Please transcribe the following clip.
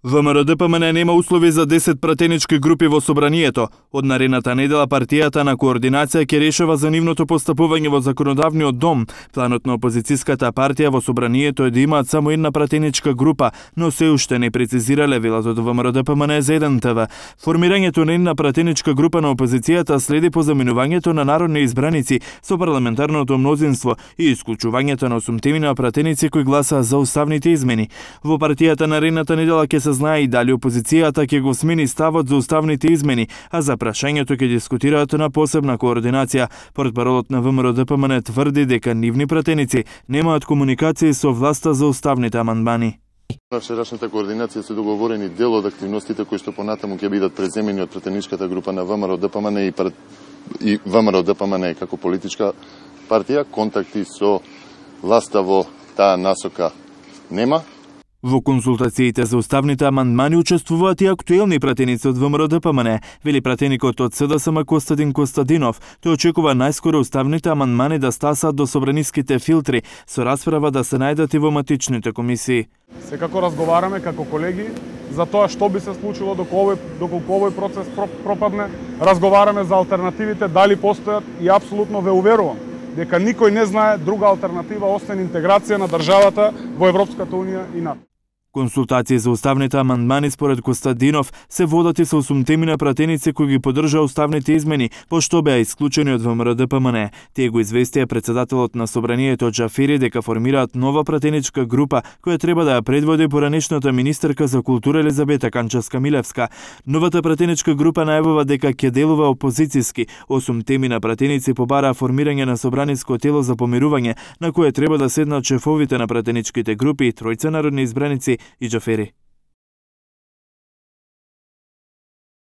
ВМРО-ДПМН нема услови за 10 пратенички групи во собранието. Од наредната недела партијата на координација ќе решава за нивното постапување во законодавниот дом. Планот на опозицијската партија во собранието е да имаат само една пратеничка група, но се уште не прецизирале, велат од ВМРО-ДПМН за 1 ТВ. Формирањето на една пратеничка група на опозицијата следи по заминувањето на народни избраници со парламентарното мнозинство и исклучувањето на 8 пратеници кои гласаа за уставните измени. Во партијата наредната недела ќе се знае и дали опозицијата ќе го смени ставот за уставните измени, а за прашањето ќе дискутираат на посебна координација. Портпаролот на ВМРО-ДПМН тврди дека нивни пратеници немаат комуникација со власта за уставните амандмани. На вчерашната координација се договорени дел од активностите кои што понатаму ќе бидат преземени од пратеничката група на ВМРО-ДПМН и ВМРО-ДПМН како политичка партија. Контакти со власта во таа насока нема. Во консултациите за уставните амандмани учествуваат и актуелни пратеници од ВМРО-ДПМН, вели пратеникот од СДСМ Костадин Костадинов. Тој очекува најскоро уставните амандмани да стасат до собраниските филтри, со расправа да се најдат и во матичните комисии. Секако разговараме како колеги за тоа што би се случило доколку овој процес пропадне. Разговараме за алтернативите, дали постојат, и апсолутно ве уверувам дека никој не знае друга алтернатива освен интеграција на државата во Европската унија и НАТО. Консултации за уставните амандмани според Костадинов се водат и со 8 пратеници кои ги поддржаа уставните измени, пошто беа исклучени од ВМРО-ДПМН. Тие го известија председателот на собранието Џафери дека формираат нова пратеничка група која треба да ја предводи поранешната министерка за култура Елизабета Канчевска-Милевска. Новата пратеничка група најавува дека ќе делува опозицијски. 8 пратеници побараа формирање на собраниско тело за помирување, на кое треба да седнат шефовите на пратеничките групи, тројца народни избраници и Џафери.